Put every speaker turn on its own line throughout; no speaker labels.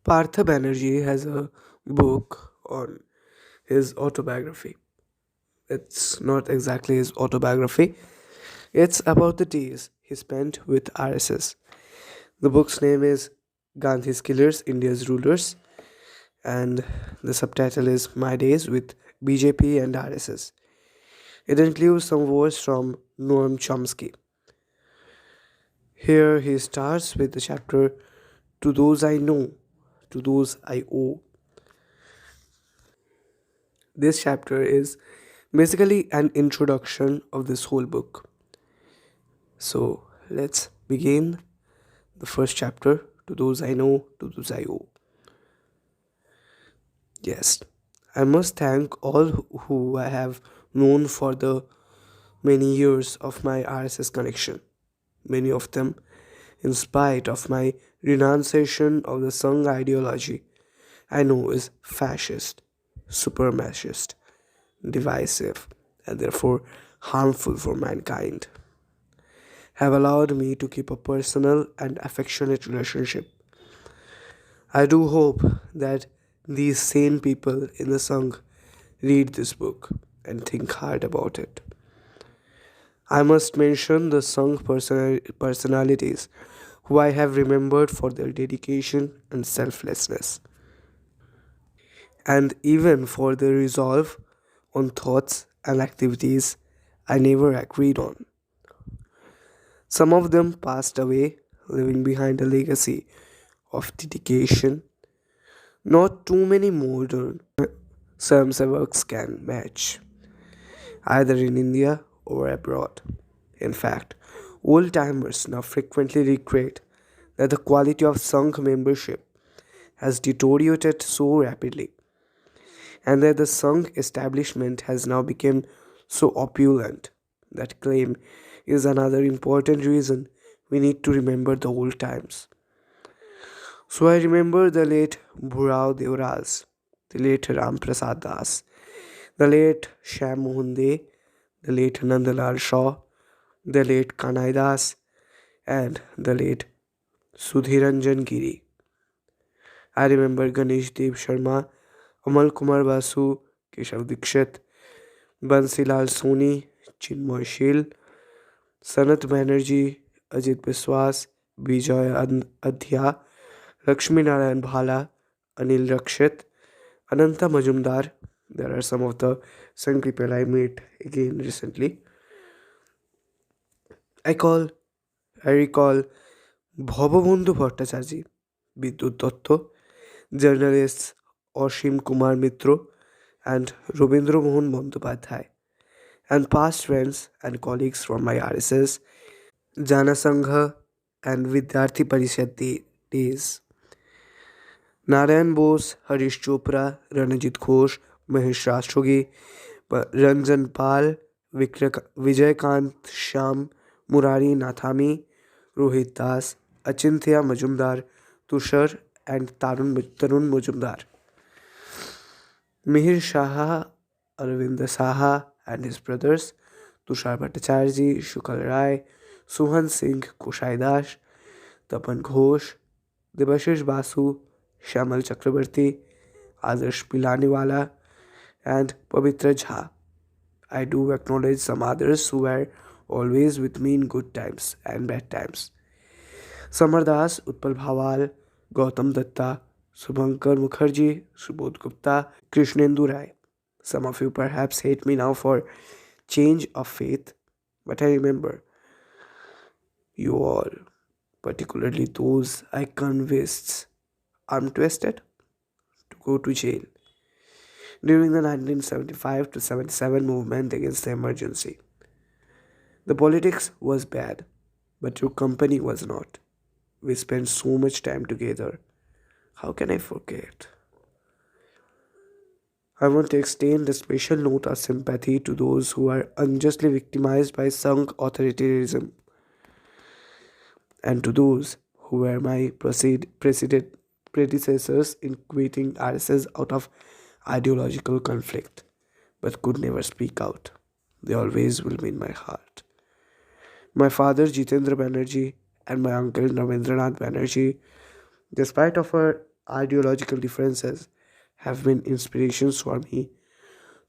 Partha Banerjee has a book on his autobiography. It's not exactly his autobiography, it's about the days he spent with RSS. The book's name is Gandhi's Killers, India's Rulers, and the subtitle is My Days with BJP and RSS. It includes some words from Noam Chomsky. Here he starts with the chapter To Those I Know, To Those I Owe. This chapter is basically an introduction of this whole book. So let's begin the first chapter To Those I Know, To Those I Owe. Yes, I must thank all who I have known for the many years of my RSS connection. Many of them, in spite of my renunciation of the Sangh ideology, I know is fascist, supremacist, divisive, and therefore harmful for mankind, have allowed me to keep a personal and affectionate relationship. I do hope that these sane people in the Sangh read this book and think hard about it. I must mention the Sangh personalities who I have remembered for their dedication and selflessness, and even for their resolve on thoughts and activities I never agreed on. Some of them passed away, leaving behind a legacy of dedication not too many modern works can match, either in India or abroad. In fact, old timers now frequently regret that the quality of Sangh membership has deteriorated so rapidly and that the Sangh establishment has now become so opulent. That claim is another important reason we need to remember the old times. So I remember the late Bhurao Devraj, the late Ram Prasad Das, the late Shyam Mohan De, the late Nandalal Shaw, the late Kanai Das, and the late Sudhiranjan Giri. I remember Ganesh Dev Sharma, Amal Kumar Basu, Keshav Dikshit, Bansilal Soni, Chinmoy Shil, Sanat Banerjee, Ajit Biswas, Bijoy Adhya, Lakshmi Narayan Bhala, Anil Rakshit, Ananta Majumdar. There are some of the young people I met again recently. I call, I recall Bhababandhu Bhattacharjee, Bidyut Dotto, journalists Oshim Kumar Mitro, and Robindra Mohan Bandyopadhyay, and past friends and colleagues from my RSS, Jana Sangha, and Vidyarthi Parishad days. Narayan Bose, Harish Chopra, Ranajit Ghosh, Mahesh Rastrogi, Ranjan Pal, Vijay Shyam, Murari Nathami, Rohit Das, Achintya Majumdar, Tushar, and Tarun Majumdar. Mihir Shah, Arvind Saha, and his brothers, Tushar Bhattacharjee, Shukal Rai, Suhan Singh Kushaidas, Tapan Ghosh, Debashish Basu, Shamal Chakrabarti, Adarsh Pilaniwala, and Pavitra Jha. I do acknowledge some others who were always with me in good times and bad times. Samar Das, Utpal Bhawal, Gautam Datta, Subhankar Mukherjee, Subodh Gupta, Krishnendu Rai. Some of you perhaps hate me now for change of faith, but I remember you all, particularly those I convinced arm twisted to go to jail during the 1975 to 77 movement against the emergency. The politics was bad, but your company was not. We spent so much time together. How can I forget? I want to extend a special note of sympathy to those who are unjustly victimized by Sangh authoritarianism and to those who were my predecessors in quitting RSS out of ideological conflict but could never speak out. They always will be in my heart. My father Jitendra Banerjee and my uncle Ravindranath Banerjee, despite of our ideological differences have been inspirations for me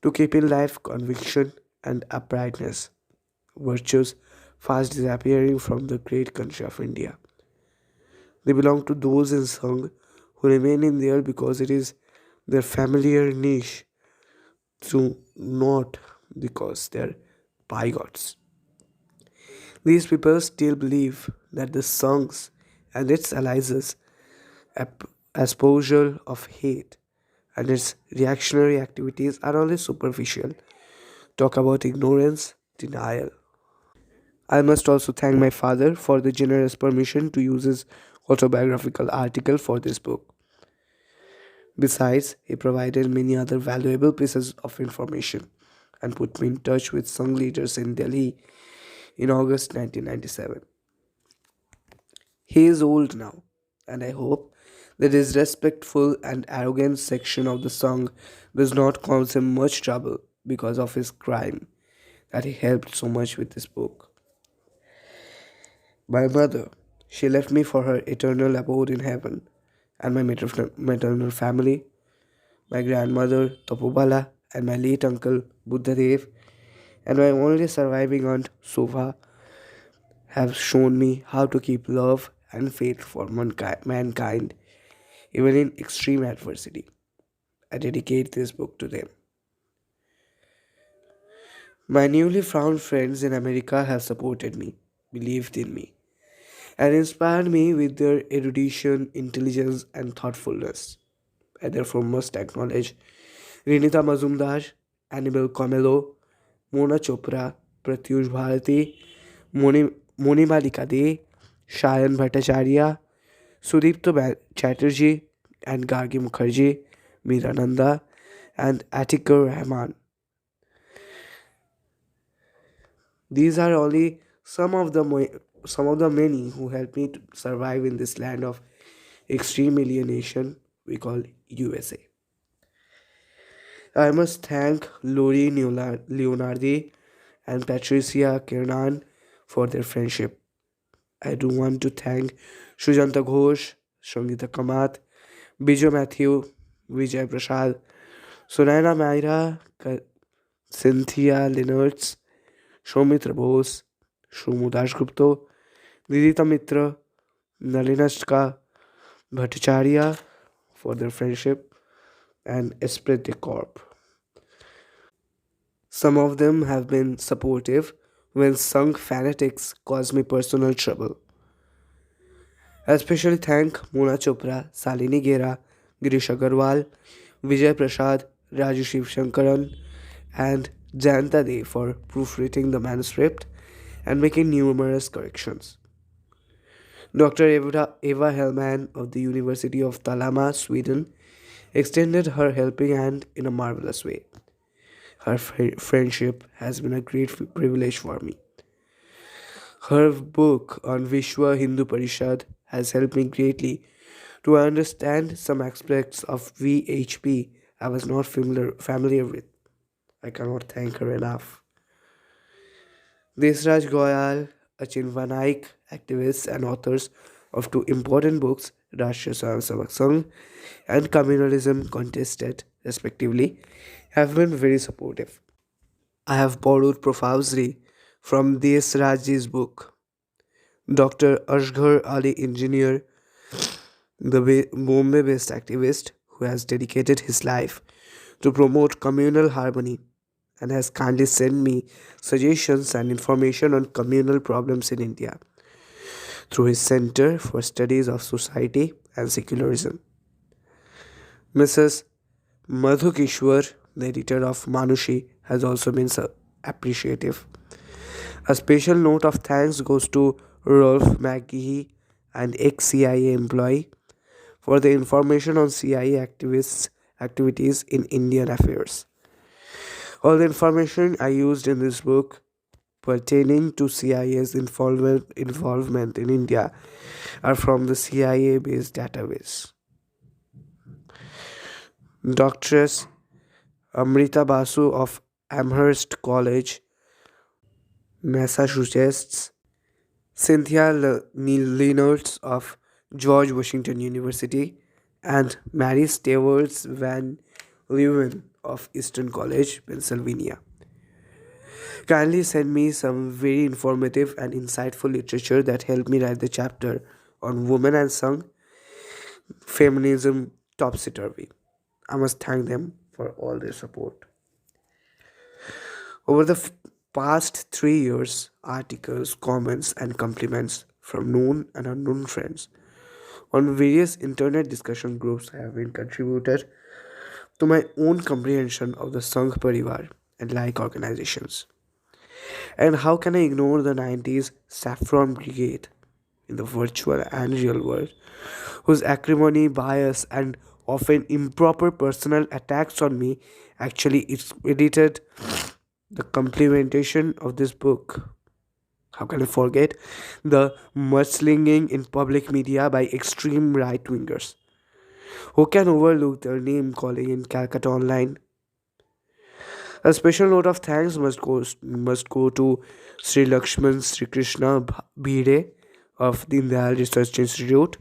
to keep in life conviction and uprightness, virtues fast disappearing from the great country of India. They belong to those in Sangh who remain in there because it is their familiar niche, to not because they're bigots. These people still believe that the songs and its allies espousal of hate and its reactionary activities are only superficial. Talk about ignorance, denial. I must also thank my father for the generous permission to use his autobiographical article for this book. Besides, he provided many other valuable pieces of information and put me in touch with some leaders in Delhi in August 1997. He is old now, and I hope that his respectful and arrogant section of the song does not cause him much trouble because of his crime that he helped so much with this book. My mother, she left me for her eternal abode in heaven, and my maternal family, my grandmother Topubala, and my late uncle Buddhadev, and my only surviving aunt Sova have shown me how to keep love and faith for mankind, even in extreme adversity. I dedicate this book to them. My newly found friends in America have supported me, believed in me, and inspired me with their erudition, intelligence, and thoughtfulness. I therefore must acknowledge Renita Mazumdar, Annabel Comello, Mona Chopra, Pratyush Bharati, Moni, Moni Malika De, Shayan Bhattacharya, Sudipto Chatterjee, and Gargi Mukherjee, Mirananda, and Atikur Rahman. These are only some of the many who helped me to survive in this land of extreme alienation we call USA. I must thank Lori Leonardi and Patricia Kernan for their friendship. I do want to thank Shujanta Ghosh, Shangita Kamat, Bijo Matthew, Vijay Prasad, Sunaina Maira, Cynthia Leonards, Shomitra Bose, Shumu Dashgupto, Vidita Mitra, Nalinashka Bhattacharya for their friendship, and Esprit de Corp. Some of them have been supportive when sung fanatics caused me personal trouble. I especially thank Mona Chopra, Salini Gera, Girish Agarwal, Vijay Prasad, Raju Shiv Shankaran, and Jayanta De for proofreading the manuscript and making numerous corrections. Dr. Eva Hellman of the University of Talama, Sweden, extended her helping hand in a marvelous way. Her friendship has been a great privilege for me. Her book on Vishwa Hindu Parishad has helped me greatly to understand some aspects of VHP I was not familiar with. I cannot thank her enough. Desraj Goyal, a Chinvanaik activist and authors of two important books, Rashtriya Swayamsevak Sangh and Communalism Contested, respectively, have been very supportive. I have borrowed profusely from Desraj's book. Dr. Ashghar Ali Engineer, the Bombay based activist who has dedicated his life to promote communal harmony and has kindly sent me suggestions and information on communal problems in India through his Center for Studies of Society and Secularism. Mrs. Madhu Kishwar, the editor of Manushi, has also been appreciative. A special note of thanks goes to Rolf McGehee, an ex CIA employee, for the information on CIA activists' activities in Indian affairs. All the information I used in this book pertaining to CIA's involvement in India are from the CIA based database. Doctress Amrita Basu of Amherst College, Massachusetts, Cynthia Leonards of George Washington University, and Mary Stewart Van Leeuwen of Eastern College, Pennsylvania, kindly sent me some very informative and insightful literature that helped me write the chapter on women and sung feminism topsy-turvy. I must thank them for all their support. Over the past 3 years, articles, comments, and compliments from known and unknown friends on various internet discussion groups have been contributed to my own comprehension of the Sangh Parivar and like organizations. And how can I ignore the 90s saffron brigade in the virtual and real world, whose acrimony, bias, and often improper personal attacks on me actually edited the complementation of this book? How can I forget the mudslinging in public media by extreme right wingers? Who can overlook their name calling in Calcutta Online? A special note of thanks must go to Sri Lakshman Sri Krishna Bhire of Deen Dayal Research Institute,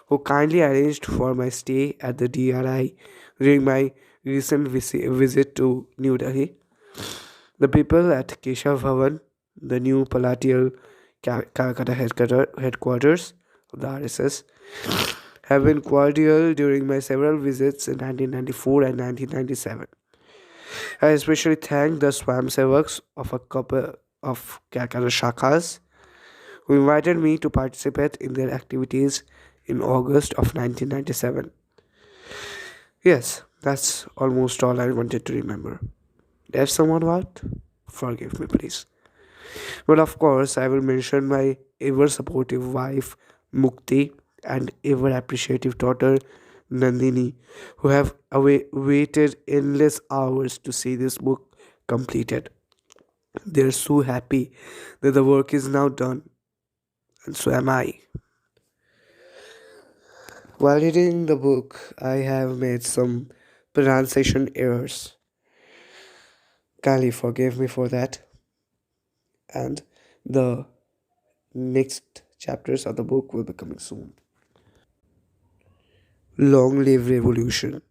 who kindly arranged for my stay at the DRI during my recent visit to New Delhi. The people at Keshav Bhavan, the new palatial Calcutta headquarters of the RSS, have been cordial during my several visits in 1994 and 1997. I especially thank the Swamsevaks of a couple of Calcutta Shakhas who invited me to participate in their activities in August of 1997. Yes, that's almost all I wanted to remember. Left someone out? Forgive me, please. But of course, I will mention my ever supportive wife, Mukti, and ever appreciative daughter, Nandini, who have waited endless hours to see this book completed. They're so happy that the work is now done, and so am I. While reading the book, I have made some pronunciation errors. Kindly forgive me for that. And the next chapters of the book will be coming soon. Long live revolution.